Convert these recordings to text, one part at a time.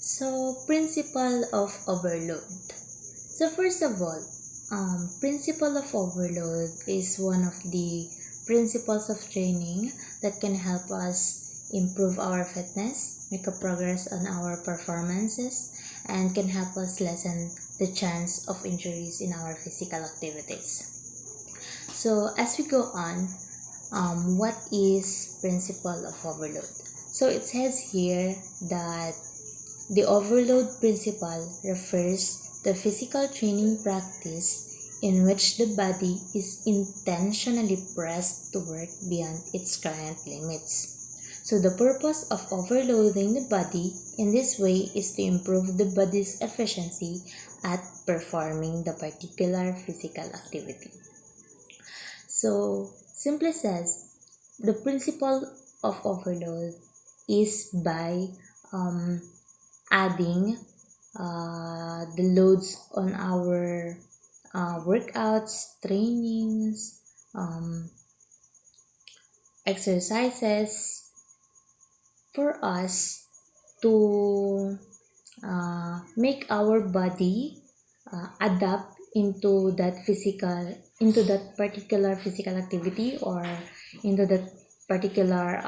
So, principle of overload. So, first of all, principle of overload is one of the principles of training that can help us improve our fitness, make a progress on our performances, and can help us lessen the chance of injuries in our physical activities. So, as we go on, what is principle of overload? So, it says here that the overload principle refers to physical training practice in which the body is intentionally pressed to work beyond its current limits. So the purpose of overloading the body in this way is to improve the body's efficiency at performing the particular physical activity. So simply says, the principle of overload is by adding the loads on our workouts, trainings, exercises for us to make our body adapt into that particular physical activity or into that particular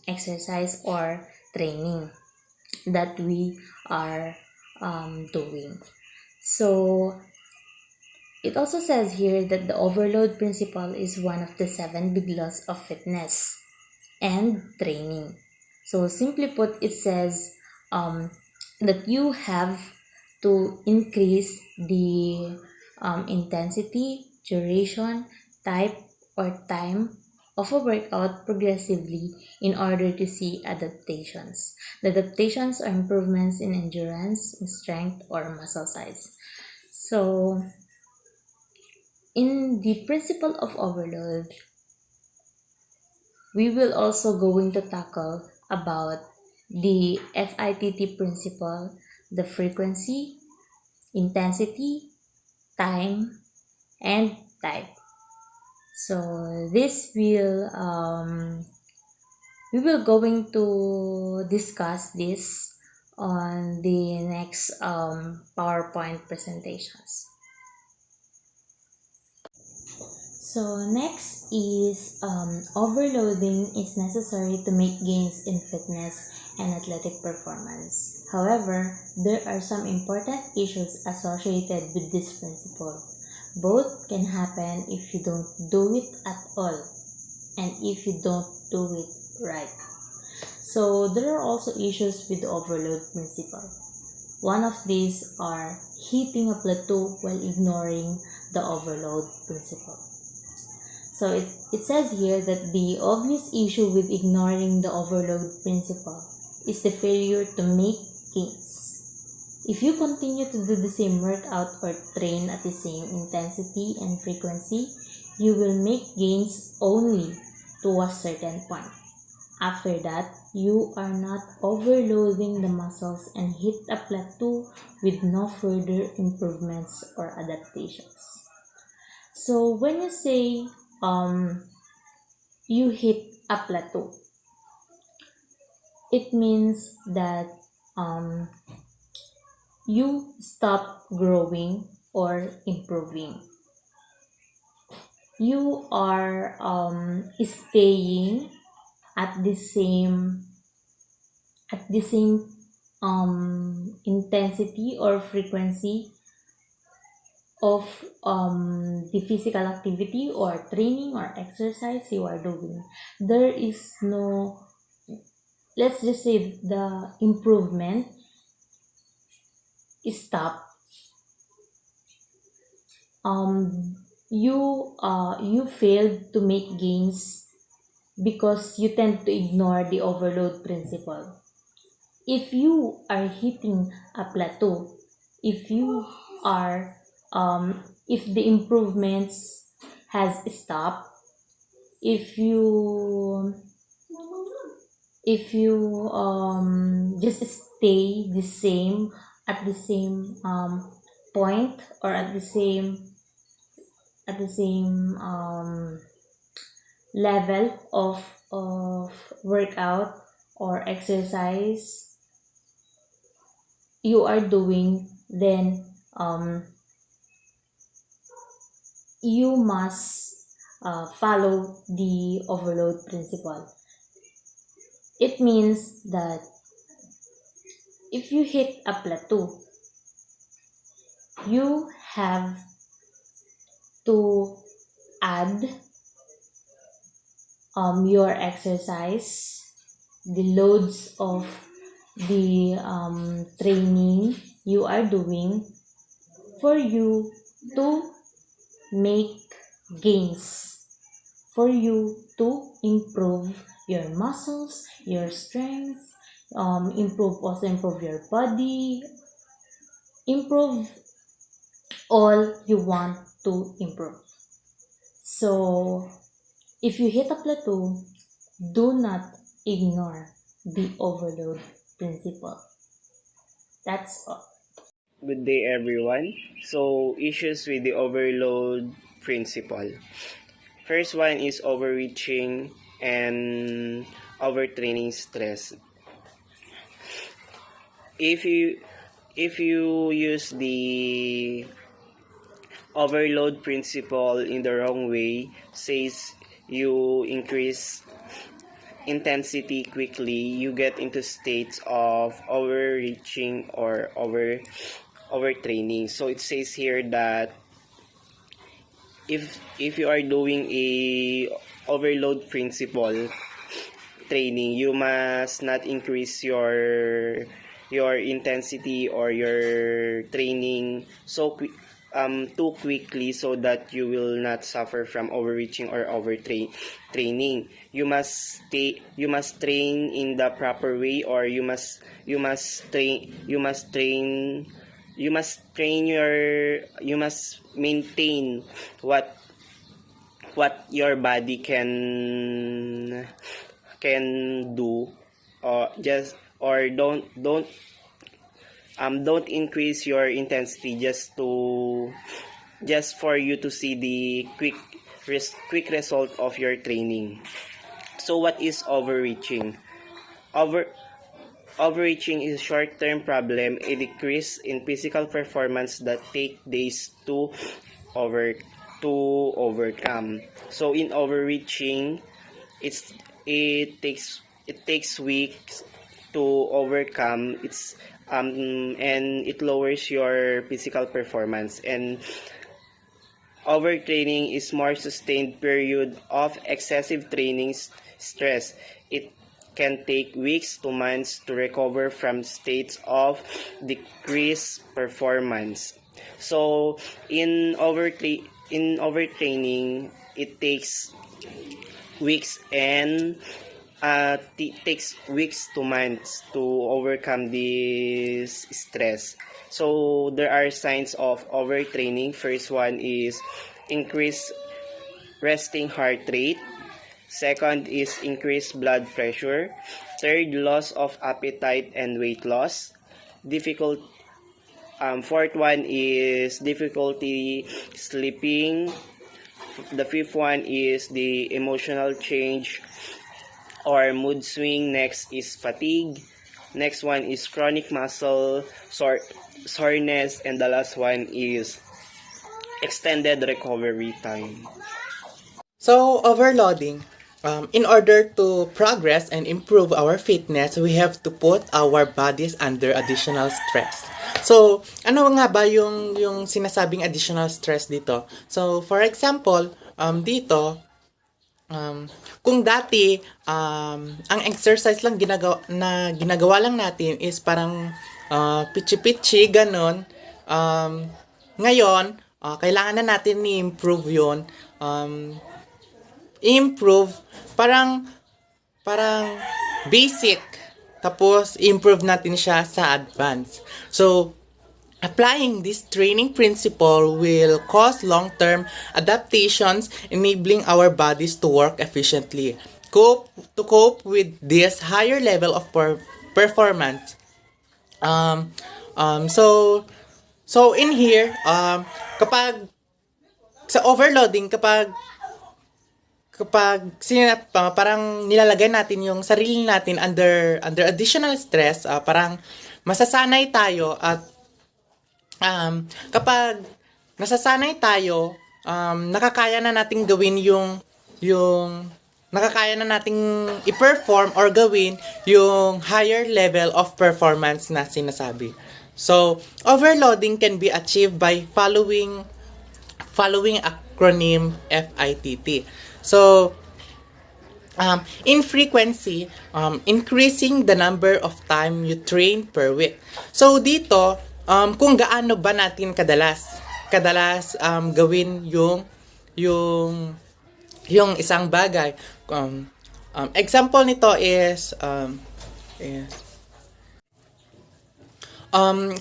exercise or training that we are doing. So it also says here that the overload principle is one of the 7 big laws of fitness and training. So simply put, it says that you have to increase the intensity, duration, type, or time of a workout progressively in order to see adaptations. The adaptations are improvements in endurance, strength, or muscle size. So, in the principle of overload, we will also going to tackle about the FITT principle, the frequency, intensity, time, and type. So this will we will going to discuss this on the next PowerPoint presentations. So next is overloading is necessary to make gains in fitness and athletic performance. However, there are some important issues associated with this principle. Both can happen if you don't do it at all and if you don't do it right. So there are also issues with the overload principle. One of these are hitting a plateau while ignoring the overload principle. So it says here that the obvious issue with ignoring the overload principle is the failure to make gains. If you continue to do the same workout or train at the same intensity and frequency, you will make gains only to a certain point. After that, you are not overloading the muscles and hit a plateau with no further improvements or adaptations. So when you say you hit a plateau, it means that you stop growing or improving. You are staying at the same intensity or frequency of the physical activity or training or exercise you are doing. There is no, let's just say, the improvement is stop. You failed to make gains because you tend to ignore the overload principle. If you are hitting a plateau, if you are if the improvements has stopped, if you just stay the same at the same point or at the same level of workout or exercise, you are doing, then you must follow the overload principle. It means that if you hit a plateau, you have to add your exercise, the loads of the training you are doing for you to make gains, for you to improve your muscles, your strength, improve your body, improve all you want to improve. So if you hit a plateau, do not ignore the overload principle. That's all. Good day, everyone. So, issues with the overload principle. First one is overreaching and overtraining stress. If you use the overload principle in the wrong way, says you increase intensity quickly, you get into states of overreaching or overtraining. So it says here that if you are doing a overload principle training, you must not increase your intensity or your training too quickly, so that you will not suffer from overreaching or training. You must train in the proper way, or you must maintain what your body can do, or don't increase your intensity just for you to see the quick result of your training. So what is overreaching? Overreaching is a short-term problem, a decrease in physical performance that take days over to overcome. So in overreaching, it takes weeks to overcome. And it lowers your physical performance. And overtraining is more sustained period of excessive training stress. It can take weeks to months to recover from states of decreased performance. So in overtraining, it takes weeks and takes weeks to months to overcome this stress. So there are signs of overtraining. First one is increased resting heart rate. Second is increased blood pressure. Third, loss of appetite and weight loss. Fourth one is difficulty sleeping. The fifth one is the emotional change or mood swing. Next is fatigue. Next one is chronic muscle soreness. And the last one is extended recovery time. So, overloading. In order to progress and improve our fitness, we have to put our bodies under additional stress. So, ano nga ba yung sinasabing additional stress dito? So, for example, dito, kung dati, ang exercise lang ginagawa lang natin is parang pichi-pichi, ganon. Ngayon, kailangan na natin i-improve yun. Improve parang basic, tapos improve natin siya sa advance. So applying this training principle will cause long-term adaptations, enabling our bodies to work efficiently to cope with this higher level of performance. So in here, kapag sa overloading, kapag parang nilalagay natin yung sarili natin under additional stress, parang masasanay tayo at kapag nasasanay tayo, nakakaya na nating gawin yung nakakaya na nating i-perform or gawin yung higher level of performance na sinasabi. So, overloading can be achieved by following acronym FITT. So, in frequency, increasing the number of time you train per week. So, dito, kung gaano ba natin kadalas gawin yung isang bagay. Example nito is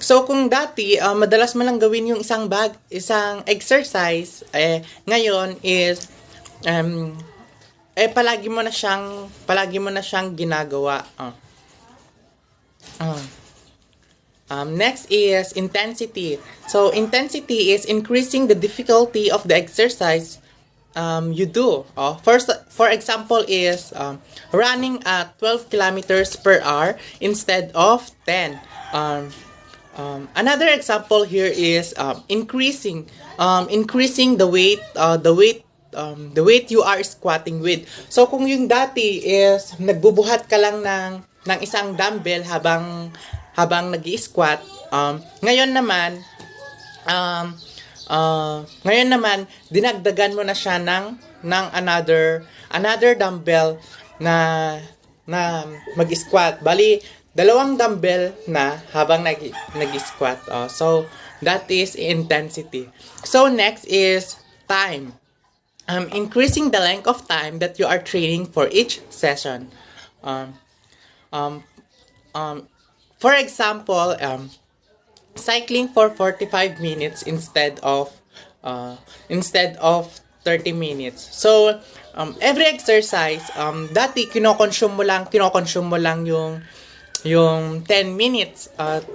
so kung dati madalas mo lang gawin yung isang exercise, ngayon is palagi mo na siyang ginagawa. Next is intensity. So intensity is increasing the difficulty of the exercise you do. For example is running at 12 kilometers per hour instead of 10. Another example here is increasing the weight you are squatting with. So kung yung dati is nagbubuhat ka lang ng isang dumbbell habang nag-i-squat, ngayon naman dinagdagan mo na siya ng another dumbbell na mag-squat. Bali, dalawang dumbbell na habang nag-squat. So, that is intensity. So, next is time. Increasing the length of time that you are training for each session. For example, cycling for 45 minutes instead of 30 minutes. So, every exercise, dati kinokonsume mo lang yung 10 minutes, 10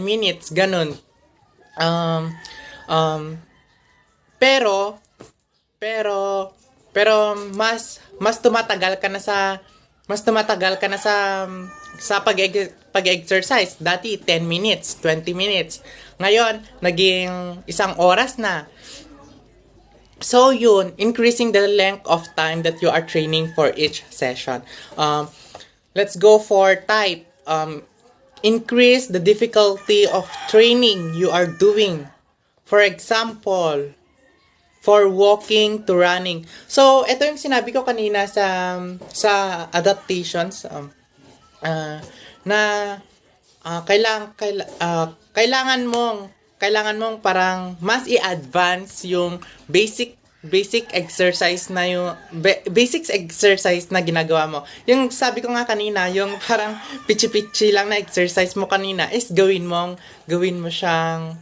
minutes, ganun. Pero mas tumatagal ka na sa pag-exercise. Dati 10 minutes, 20 minutes. Ngayon, naging isang oras na. So yun, increasing the length of time that you are training for each session. Let's go for type. Increase the difficulty of training you are doing. For example, for walking to running. So, ito yung sinabi ko kanina sa adaptations, na kailangan mong parang mas i-advance yung basic exercise na ginagawa mo. Yung sabi ko nga kanina, yung parang pichi-pichi lang na exercise mo kanina is gawin mo siyang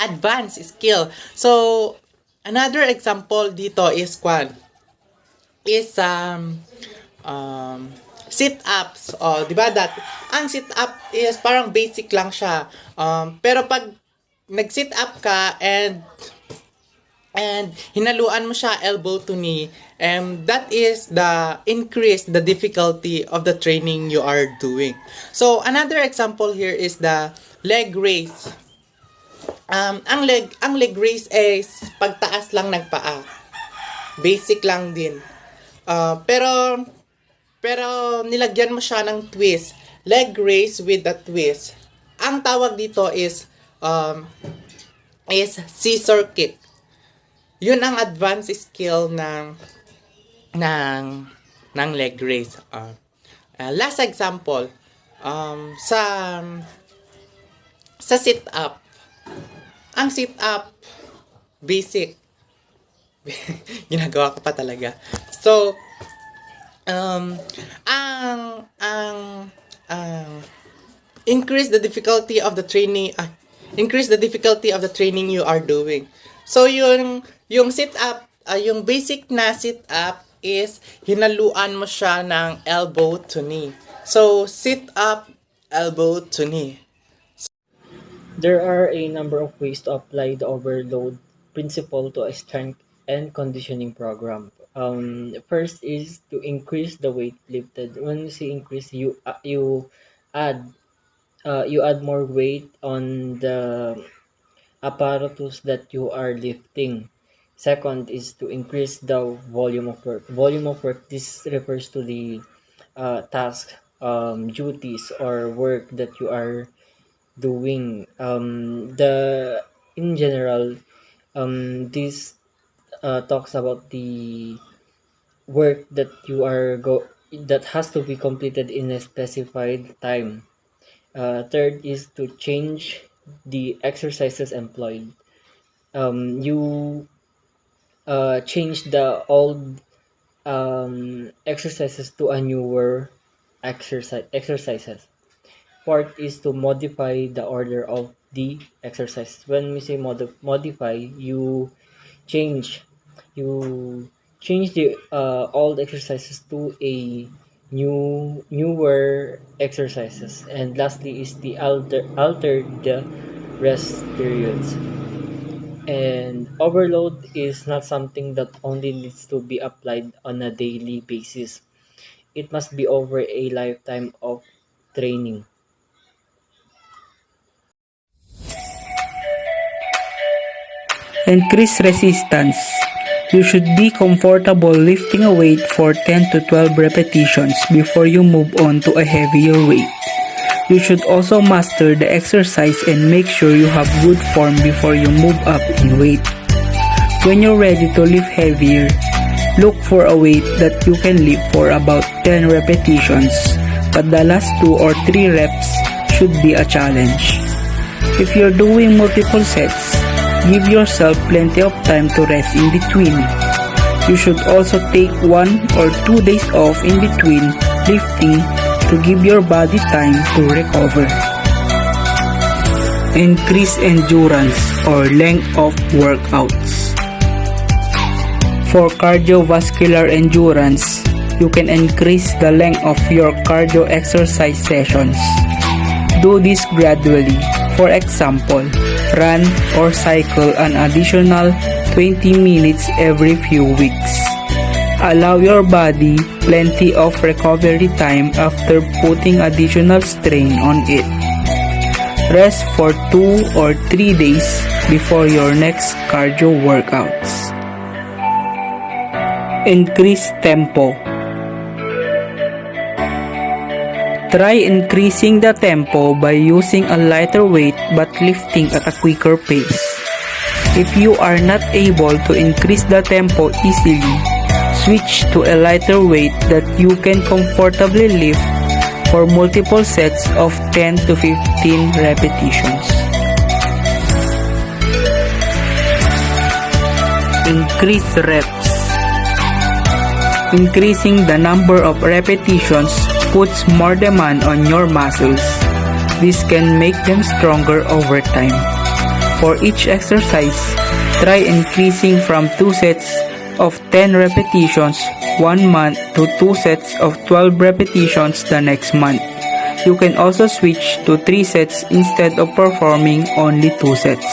advanced skill. So, another example dito is sit-ups. Di ba ang sit-up is parang basic lang siya. Pero pag nag-sit-up ka and hinaluan mo siya elbow to knee, that is the increase the difficulty of the training you are doing. So, another example here is the leg raise. Ang leg raise is pagtaas lang ng paa. Basic lang din. Pero nilagyan mo siya ng twist. Leg raise with a twist. Ang tawag dito is scissor kick. Yun ang advanced skill ng leg raise. Last example, sa sit up. Ang sit up basic. Ginagawa ko pa talaga. So, increase the difficulty of the training you are doing. So yung sit up, yung basic na sit up is hinaluan mo siya ng elbow to knee. So sit up, elbow to knee. There are a number of ways to apply the overload principle to a strength and conditioning program. First is to increase the weight lifted. When you say increase, add you add more weight on the apparatus that you are lifting. Second is to increase the volume of work. Volume of work, this refers to the task, duties, or work that you are doing. The in general, this talks about the work that you are that has to be completed in a specified time. Third is to change the exercises employed. You change the old exercises to a newer exercises. Fourth is to modify the order of the exercises. When we say modify, change you change the old exercises to a newer exercises. And lastly is the alter the rest periods. And overload is not something that only needs to be applied on a daily basis. It must be over a lifetime of training. Increase resistance. You should be comfortable lifting a weight for 10 to 12 repetitions before you move on to a heavier weight. You should also master the exercise and make sure you have good form before you move up in weight. When you're ready to lift heavier, look for a weight that you can lift for about 10 repetitions, but the last 2 or 3 reps should be a challenge. If you're doing multiple sets, give yourself plenty of time to rest in between. You should also take 1 or 2 days off in between lifting to give your body time to recover. Increase endurance or length of workouts. For cardiovascular endurance, you can increase the length of your cardio exercise sessions. Do this gradually. For example, run or cycle an additional 20 minutes every few weeks. Allow your body plenty of recovery time after putting additional strain on it. Rest for 2 or 3 days before your next cardio workouts. Increase tempo. Try increasing the tempo by using a lighter weight but lifting at a quicker pace. If you are not able to increase the tempo easily, switch to a lighter weight that you can comfortably lift for multiple sets of 10 to 15 repetitions. Increase reps. Increasing the number of repetitions puts more demand on your muscles. This can make them stronger over time. For each exercise, try increasing from 2 sets of 10 repetitions 1 month to 2 sets of 12 repetitions the next month. You can also switch to 3 sets instead of performing only 2 sets.